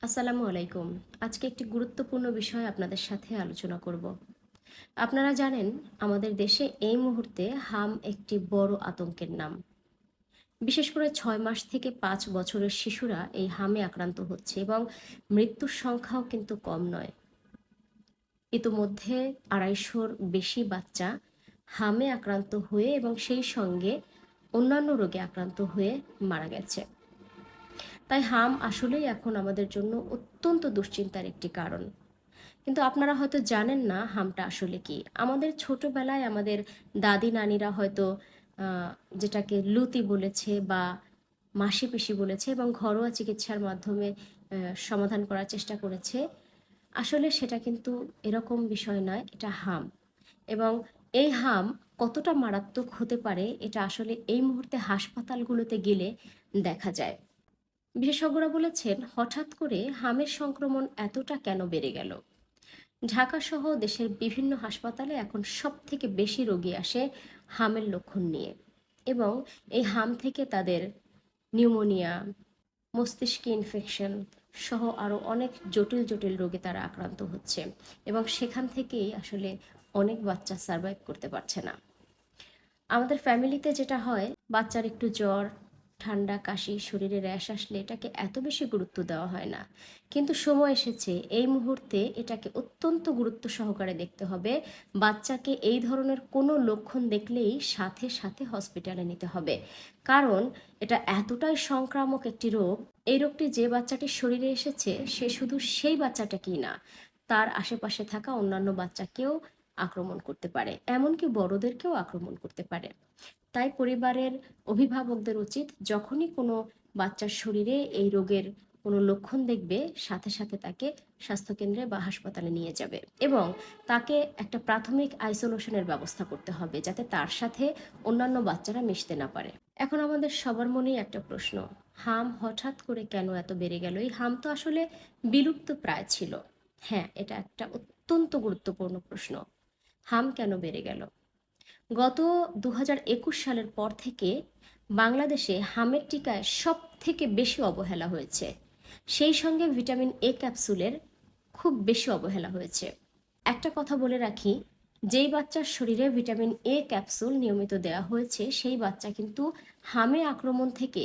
আসসালামু আলাইকুম। আজকে একটি গুরুত্বপূর্ণ বিষয় আপনাদের সাথে আলোচনা করব। আপনারা জানেন, আমাদের দেশে এই মুহূর্তে হাম একটি বড় আতঙ্কের নাম। বিশেষ করে ৬ মাস থেকে ৫ বছরের শিশুরা এই হামে আক্রান্ত হচ্ছে এবং মৃত্যুর সংখ্যাও কিন্তু কম নয়। ইতোমধ্যে ২৫০'র বেশি বাচ্চা হামে আক্রান্ত হয়ে এবং সেই সঙ্গে অন্যান্য রোগে আক্রান্ত হয়ে মারা গেছে। তাই হাম আসলেই এখন আমাদের জন্য অত্যন্ত দুশ্চিন্তার একটি কারণ। কিন্তু আপনারা হয়তো জানেন না হামটা আসলে কি। আমাদের ছোটবেলায় আমাদের দাদি নানিরা হয়তো আহ, যেটাকে লুতি বলেছে বা মাসি পিসি বলেছে এবং ঘরোয়া চিকিৎসার মাধ্যমে সমাধান করার চেষ্টা করেছে। আসলে সেটা কিন্তু এরকম বিষয় নয়, এটা হাম। এবং এই হাম কতটা মারাত্মক হতে পারে এটা আসলে এই মুহূর্তে হাসপাতালগুলোতে গেলে দেখা যায়। বিশেষজ্ঞরা বলেছেন, হঠাৎ করে হামের সংক্রমণ এতটা কেন বেড়ে গেল। ঢাকাসহ দেশের বিভিন্ন হাসপাতালে এখন সবথেকে বেশি রোগী আসে হামের লক্ষণ নিয়ে এবং এই হাম থেকে তাদের নিউমোনিয়া, মস্তিষ্কে ইনফেকশন সহ আরও অনেক জটিল জটিল রোগে তারা আক্রান্ত হচ্ছে এবং সেখান থেকেই আসলে অনেক বাচ্চা সার্ভাইভ করতে পারছে না। আমাদের ফ্যামিলিতে যেটা হয়, বাচ্চার একটু জ্বর, ঠান্ডা, কাশি, শরীরে র্যাশ আসলে এটাকে এত বেশি গুরুত্ব দেওয়া হয় না। কিন্তু সময় এসেছে এই মুহূর্তে এটাকে অত্যন্ত গুরুত্ব সহকারে দেখতে হবে। বাচ্চাকে এই ধরনের কোনো লক্ষণ দেখলেই সাথে সাথে হসপিটালে নিতে হবে। কারণ এটা এতটাই সংক্রামক একটি রোগ। এই রোগটি যে বাচ্চাটির শরীরে এসেছে সে শুধু সেই বাচ্চাটাকেই না, তার আশেপাশে থাকা অন্যান্য বাচ্চাকেও আক্রমণ করতে পারে, এমনকি বড়দেরকেও আক্রমণ করতে পারে। তাই পরিবারের অভিভাবকদের উচিত যখনই কোনো বাচ্চার শরীরে এই রোগের কোনো লক্ষণ দেখবে সাথে সাথে তাকে স্বাস্থ্যকেন্দ্রে বা হাসপাতালে নিয়ে যাবে এবং তাকে একটা প্রাথমিক আইসোলেশনের ব্যবস্থা করতে হবে যাতে তার সাথে অন্যান্য বাচ্চারা মিশতে না পারে। এখন আমাদের সবার মনেই একটা প্রশ্ন, হাম হঠাৎ করে কেন এত বেড়ে গেল? এই হাম তো আসলে বিলুপ্ত প্রায় ছিল। হ্যাঁ, এটা একটা অত্যন্ত গুরুত্বপূর্ণ প্রশ্ন। হাম কেন বেড়ে গেল? গত ২০২১ সালের পর থেকে বাংলাদেশে হামের টিকায় সব থেকে বেশি অবহেলা হয়েছে। সেই সঙ্গে ভিটামিন এ ক্যাপসুলের খুব বেশি অবহেলা হয়েছে। একটা কথা বলে রাখি, যেই বাচ্চার শরীরে ভিটামিন এ ক্যাপসুল নিয়মিত দেওয়া হয়েছে সেই বাচ্চা কিন্তু হামে আক্রমণ থেকে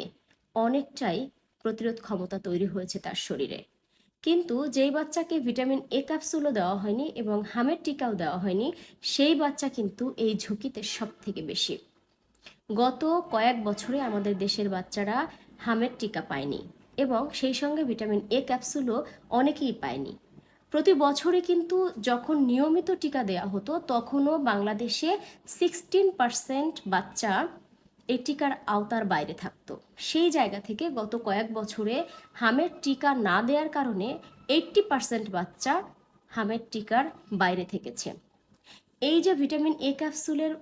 অনেকটাই প্রতিরোধ ক্ষমতা তৈরি হয়েছে তার শরীরে। কিন্তু যেই বাচ্চাকে ভিটামিন এ ক্যাপসুলও দেওয়া হয়নি এবং হামের টিকাও দেওয়া হয়নি, সেই বাচ্চা কিন্তু এই ঝুঁকিতে সব থেকে বেশি। গত কয়েক বছরে আমাদের দেশের বাচ্চারা হামের টিকা পায়নি এবং সেই সঙ্গে ভিটামিন এ ক্যাপসুলও অনেকেই পায়নি। প্রতি বছরে কিন্তু যখন নিয়মিত টিকা দেওয়া হতো তখনও বাংলাদেশে 16% বাচ্চা এই টিকার আওতার বাইরে থাকতো। সেই জায়গা থেকে গত কয়েক বছরে হামের টিকা না দেওয়ার কারণে 80% বাচ্চা হামের টিকার বাইরে থেকেছে। এই যে ভিটামিন এ ক্যাপসুলের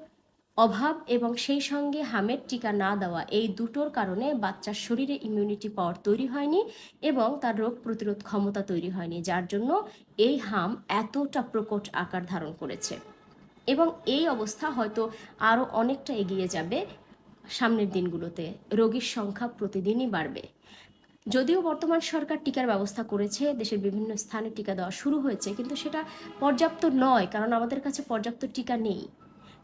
অভাব এবং সেই সঙ্গে হামের টিকা না দেওয়া, এই দুটোর কারণে বাচ্চার শরীরে ইমিউনিটি পাওয়ার তৈরি হয়নি এবং তার রোগ প্রতিরোধ ক্ষমতা তৈরি হয়নি, যার জন্য এই হাম এতটা প্রকট আকার ধারণ করেছে এবং এই অবস্থা হয়তো আরও অনেকটা এগিয়ে যাবে সামনের দিনগুলোতে। রোগীর সংখ্যা প্রতিদিনই বাড়বে। যদিও বর্তমান সরকার টিকার ব্যবস্থা করেছে, দেশের বিভিন্ন স্থানে টিকা দেওয়া শুরু হয়েছে, কিন্তু সেটা পর্যাপ্ত নয়, কারণ আমাদের কাছে পর্যাপ্ত টিকা নেই।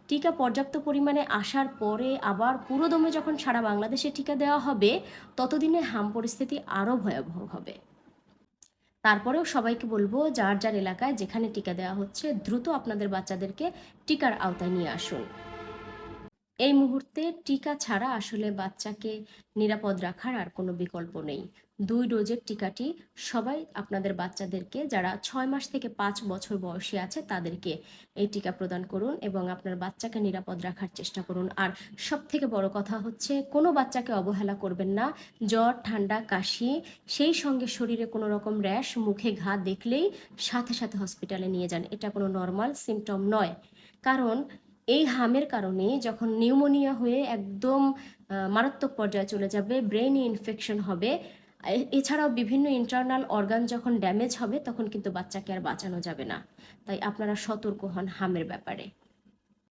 টিকা পর্যাপ্ত পরিমাণে আসার পরে আবার পুরোদমে যখন সারা বাংলাদেশে টিকা দেওয়া হবে, ততদিনে হাম পরিস্থিতি আরও ভয়াবহ হবে। তারপরেও সবাইকে বলবো, যার যার এলাকায় যেখানে টিকা দেওয়া হচ্ছে দ্রুত আপনাদের বাচ্চাদেরকে টিকার আওতায় নিয়ে আসুন। এই মুহূর্তে টিকা ছাড়া আসলে বাচ্চাকে নিরাপদ রাখার আর কোনো বিকল্প নেই। ২ ডোজের টিকাটি সবাই আপনাদের বাচ্চাদেরকে, যারা ৬ মাস থেকে ৫ বছর বয়সী আছে তাদেরকে এই টিকা প্রদান করুন এবং আপনার বাচ্চাকে নিরাপদ রাখার চেষ্টা করুন। আর সবথেকে বড় কথা হচ্ছে, কোনো বাচ্চাকে অবহেলা করবেন না। জ্বর, ঠান্ডা, কাশি, সেই সঙ্গে শরীরে কোনো রকম র্যাশ, মুখে ঘা দেখলেই সাথে সাথে হসপিটালে নিয়ে যান। এটা কোনো নর্মাল সিমটম নয়। কারণ এই হামের কারণে যখন নিউমোনিয়া হয়ে একদম মারাত্মক পর্যায়ে চলে যাবে, ব্রেইন ইনফেকশন হবে, এছাড়াও বিভিন্ন ইন্টারনাল অর্গান যখন ড্যামেজ হবে তখন কিন্তু বাচ্চাকে আর বাঁচানো যাবে না। তাই আপনারা সতর্ক হন হামের ব্যাপারে।